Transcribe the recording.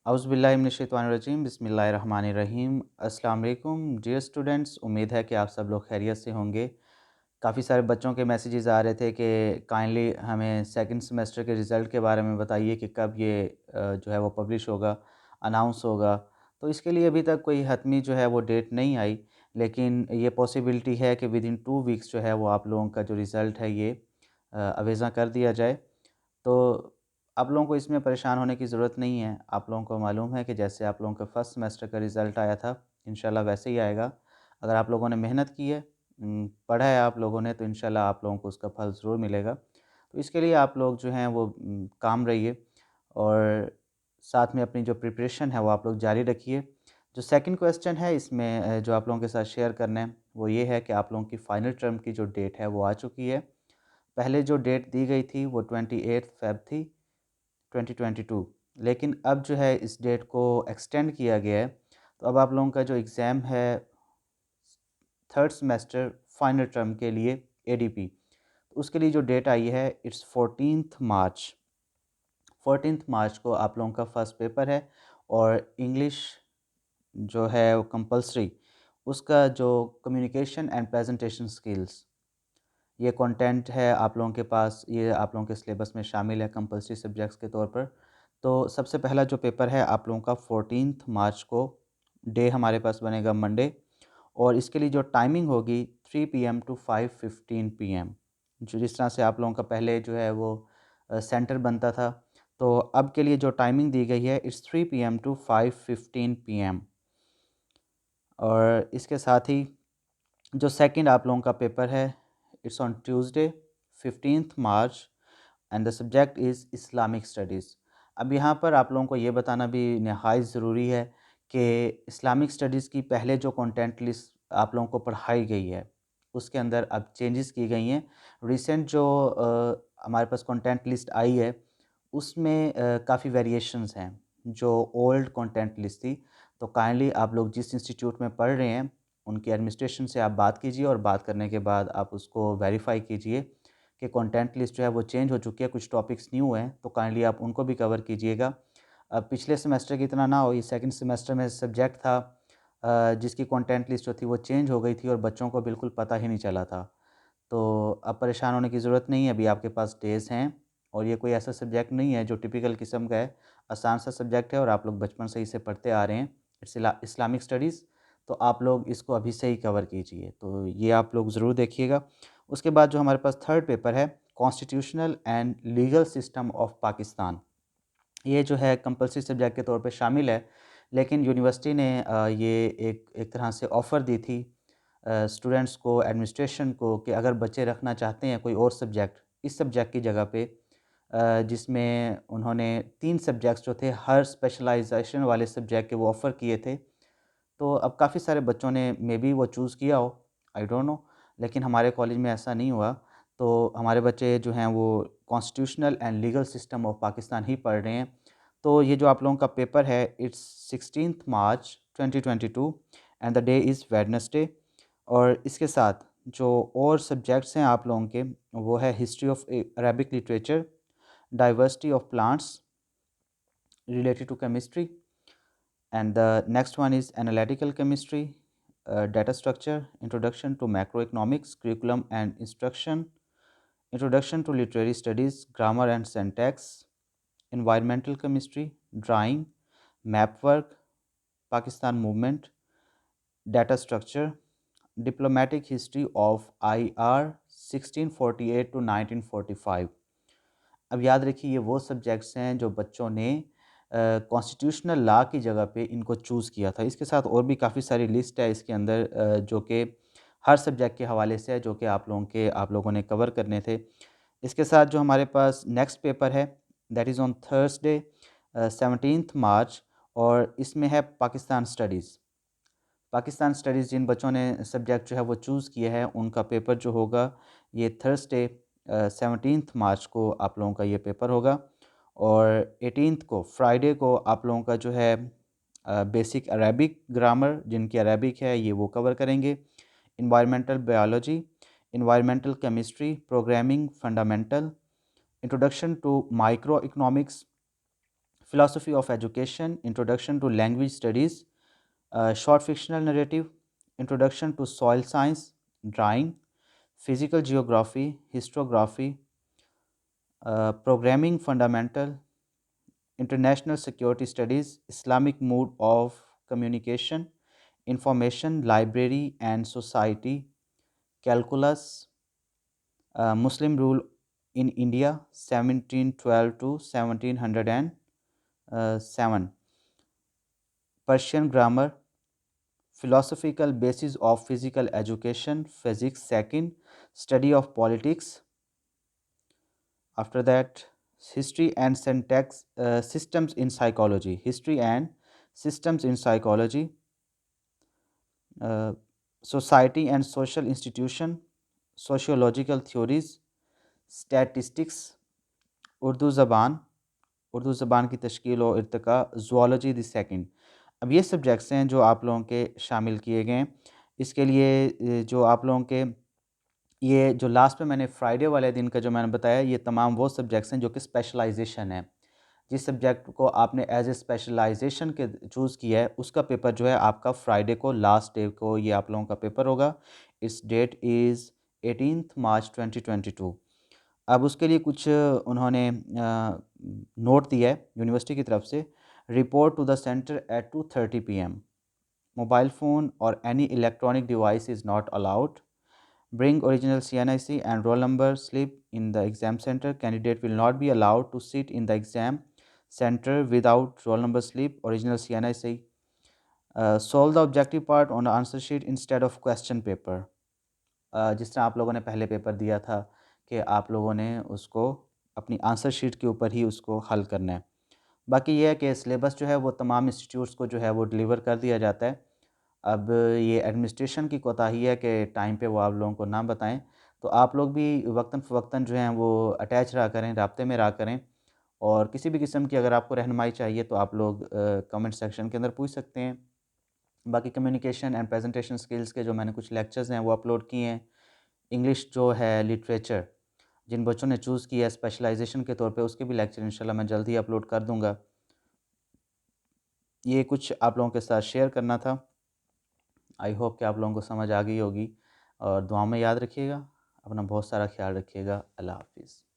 औज़ुबिल्लाहिमिनश्शैतानिर्रजीम बिस्मिल्लाहिर्रहमानिर्रहीम। अस्सलाम वालेकुम डियर स्टूडेंट्स, उम्मीद है कि आप सब लोग खैरियत से होंगे। काफ़ी सारे बच्चों के मैसेजेस आ रहे थे कि काइंडली हमें सेकंड सेमेस्टर के रिज़ल्ट के बारे में बताइए कि कब ये जो है वो पब्लिश होगा, अनाउंस होगा। तो इसके लिए अभी तक कोई हतमी जो है वो डेट नहीं आई, लेकिन ये पॉसिबिलिटी है कि विदिन 2 वीक्स जो है वो आप लोगों का जो रिज़ल्ट है ये अवेज़ा कर दिया जाए। तो आप लोगों को इसमें परेशान होने की ज़रूरत नहीं है। आप लोगों को मालूम है कि जैसे आप लोगों का फर्स्ट सेमेस्टर का रिज़ल्ट आया था, इंशाल्लाह वैसे ही आएगा। अगर आप लोगों ने मेहनत की है, पढ़ा है आप लोगों ने, तो इंशाल्लाह आप लोगों को उसका फल ज़रूर मिलेगा। तो इसके लिए आप लोग जो हैं वो काम रहिए और साथ में अपनी जो प्रिपरेशन है वो आप लोग जारी रखिए। जो सेकंड क्वेश्चन है इसमें जो आप लोगों के साथ शेयर करना है वो ये है कि आप लोगों की फाइनल टर्म की जो डेट है वो आ चुकी है। पहले जो डेट दी गई थी वो 28 फ़ेब थी 2022, लेकिन अब जो है इस डेट को एक्सटेंड किया गया है। तो अब आप लोगों का जो एग्ज़ाम है थर्ड सेमेस्टर फाइनल टर्म के लिए एडीपी, तो उसके लिए जो डेट आई है इट्स 14th मार्च। 14th मार्च को आप लोगों का फर्स्ट पेपर है और इंग्लिश जो है वो कंपल्सरी, उसका जो कम्युनिकेशन एंड प्रेजेंटेशन स्किल्स, ये कंटेंट है आप लोगों के पास, ये आप लोगों के सिलेबस में शामिल है कंपल्सरी सब्जेक्ट्स के तौर पर। तो सबसे पहला जो पेपर है आप लोगों का 14th मार्च को, डे हमारे पास बनेगा मंडे, और इसके लिए जो टाइमिंग होगी 3 पीएम टू 5:15 पीएम। जो जिस तरह से आप लोगों का पहले जो है वो सेंटर बनता था, तो अब के लिए जो टाइमिंग दी गई है इट्स 3 पीएम टू 5:15 पीएम। और इसके साथ ही जो सेकंड आप लोगों का पेपर है it's on Tuesday 15th March and the subject is Islamic studies. अब यहाँ पर आप लोगों को ये बताना भी नहायत ज़रूरी है कि इस्लामिक स्टडीज़ की पहले जो कंटेंट लिस्ट आप लोगों को पढ़ाई गई है, उसके अंदर अब चेंजेस की गई हैं। रिसेंट जो हमारे पास कंटेंट लिस्ट आई है, उसमें काफ़ी वेरिएशंस हैं, जो ओल्ड कंटेंट लिस्ट थी। तो काइंडली आप लोग जिस इंस्टीट्यूट में पढ़ रहे हैं, उनके एडमिनिस्ट्रेशन से आप बात कीजिए और बात करने के बाद आप उसको वेरीफ़ाई कीजिए कि कंटेंट लिस्ट जो है वो चेंज हो चुकी है, कुछ टॉपिक्स न्यू हैं, तो काइंडली आप उनको भी कवर कीजिएगा। अब पिछले सेमेस्टर की तरह ना हो, ये सेकंड सेमेस्टर में सब्जेक्ट था जिसकी कंटेंट लिस्ट जो थी वो चेंज हो गई थी और बच्चों को बिल्कुल पता ही नहीं चला था। तो अब परेशान होने की ज़रूरत नहीं है, अभी आपके पास डेज़ हैं और ये कोई ऐसा सब्जेक्ट नहीं है जो टिपिकल किस्म का है, आसान सा सब्जेक्ट है और आप लोग बचपन से इसे पढ़ते आ रहे हैं। इस्लामिक स्टडीज़, तो आप लोग इसको अभी से ही कवर कीजिए, तो ये आप लोग ज़रूर देखिएगा। उसके बाद जो हमारे पास थर्ड पेपर है constitutional and legal system of Pakistan, ये जो है कंपल्सरी सब्जेक्ट के तौर पे शामिल है, लेकिन यूनिवर्सिटी ने ये एक एक तरह से ऑफ़र दी थी स्टूडेंट्स को, एडमिनिस्ट्रेशन को, कि अगर बच्चे रखना चाहते हैं कोई और सब्जेक्ट इस सब्जेक्ट की जगह पे, जिसमें उन्होंने 3 सब्जेक्ट्स जो थे हर स्पेशलाइजेशन वाले सब्जेक्ट के वो ऑफ़र किए थे। तो अब काफ़ी सारे बच्चों ने मेबी वो चूज़ किया हो, आई डोंट नो, लेकिन हमारे कॉलेज में ऐसा नहीं हुआ। तो हमारे बच्चे जो हैं वो constitutional and legal system of Pakistan ही पढ़ रहे हैं। तो ये जो आप लोगों का पेपर है it's 16th March 2022 and the day is Wednesday. और इसके साथ जो और सब्जेक्ट्स हैं आप लोगों के, वो है history of Arabic literature, diversity of plants related to chemistry, and the next one is analytical chemistry, data structure, introduction to macroeconomics, curriculum and instruction, introduction to literary studies, grammar and syntax, environmental chemistry, drawing, map work, Pakistan movement, data structure, diplomatic history of IR 1648 to 1945। अब याद रखिए ये वो subjects हैं जो बच्चों ने constitutional law की जगह पे इनको चूज़ किया था। इसके साथ और भी काफ़ी सारी लिस्ट है इसके अंदर, जो कि हर सब्जेक्ट के हवाले से है, जो कि आप लोगों ने कवर करने थे। इसके साथ जो हमारे पास नेक्स्ट पेपर है that is on Thursday 17th मार्च, और इसमें है पाकिस्तान स्टडीज़। पाकिस्तान स्टडीज़ जिन बच्चों ने सब्जेक्ट जो है वो चूज़ किया है, उनका पेपर जो होगा ये थर्सडे 17th मार्च को आप लोगों का ये पेपर होगा। और 18th को फ्राइडे को आप लोगों का जो है बेसिक अरेबिक ग्रामर, जिनकी अरेबिक है ये वो कवर करेंगे। Environmental biology, environmental chemistry, programming fundamental, introduction to micro economics, philosophy of education, introduction to language studies, short fictional narrative, introduction to soil science, drawing, physical geography, historiography, programming fundamental, international security studies, Islamic mode of communication, information, library and society, calculus, Muslim rule in India 1712 to 1707, Persian grammar, philosophical basis of physical education, physics second, study of politics. After that, history and syntax, systems in psychology, history and systems in psychology, uh, society and social institution, sociological theories, statistics, Urdu ज़बान की तश्कील और Irtika, zoology the second. अब ये subjects हैं जो आप लोगों के शामिल किए गए हैं। इसके लिए जो आप लोगों के ये जो लास्ट में मैंने फ्राइडे वाले दिन का जो मैंने बताया, ये तमाम वो सब्जेक्ट्स हैं जो कि स्पेशलाइजेशन है। जिस सब्जेक्ट को आपने एज ए स्पेशलाइजेशन के चूज़ किया है, उसका पेपर जो है आपका फ्राइडे को, लास्ट डे को ये आप लोगों का पेपर होगा। इस डेट इज़ 18 मार्च 2022। अब उसके लिए कुछ उन्होंने नोट दिया है यूनिवर्सिटी की तरफ से। Report to the centre at 2:30 PM, mobile phone और any electronic device is not allowed, bring original CNIC and roll number slip in the exam center. Candidate will not be allowed to sit in the exam center without roll number slip, original CNIC. Solve the objective part on the answer sheet instead of question paper. जिस तरह आप लोगों ने पहले paper दिया था कि आप लोगों ने उसको अपनी आंसर शीट के ऊपर ही उसको हल करना है। बाकी ये है कि सिलेबस जो है वो तमाम इंस्टीट्यूट्स को जो है वो डिलीवर कर दिया जाता है। अब ये एडमिनिस्ट्रेशन की कोताही है कि टाइम पे वो आप लोगों को ना बताएं, तो आप लोग भी वक्तन फ़वक्तन जो हैं वो अटैच रहा करें, राब्ते में रहा करें। और किसी भी किस्म की अगर आपको रहनुमाई चाहिए तो आप लोग कमेंट सेक्शन के अंदर पूछ सकते हैं। बाकी कम्युनिकेशन एंड प्रेजेंटेशन स्किल्स के जो मैंने कुछ लेक्चर्स हैं वो अपलोड किए हैं। इंग्लिश जो है लिटरेचर जिन बच्चों ने चूज़ किया है स्पेशलाइजेशन के तौर पे, उसके भी लेक्चर इंशाल्लाह मैं जल्द ही अपलोड कर दूँगा। ये कुछ आप लोगों के साथ शेयर करना था। आई होप कि आप लोगों को समझ आ गई होगी, और दुआ में याद रखिएगा। अपना बहुत सारा ख्याल रखिएगा। अल्लाह हाफ़िज़।